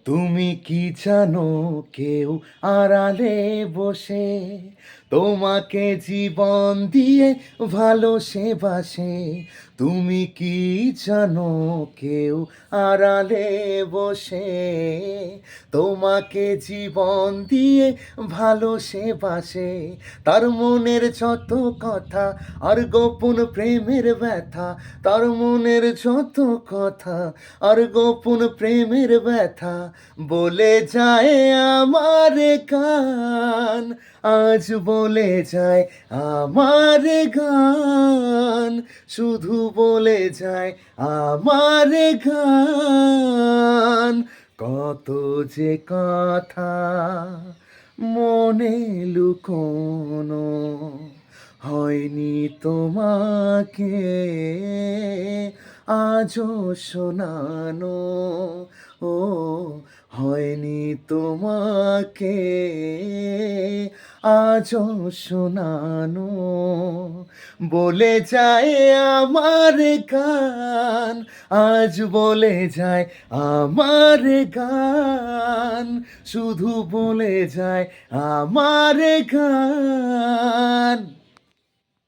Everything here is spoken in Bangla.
তুমি কি জানো, কেউ আড়ালে বসে তোমাকে জীবন দিয়ে ভালোবাসে। তুমি কি জানো, কেউ আড়ালে বসে তোমাকে জীবন দিয়ে ভালোবাসে। তার মনের যত কথা আর গোপন প্রেমের ব্যথা, তার মনের যত কথা আর গোপন প্রেমের ব্যথা বলে যায় আমার গান। আজ বলে যায় আমার গান, শুধু বলে যায় আমার গান। কত যে কথা মনে লুকোনো হয়নি তোমাকে আজও শোনানো। ও হয়নি তোমাকে আজও শোনানো। বলে যায় আমার গান, আজ বলে যায় আমার গান, শুধু বলে যায় আমার গান।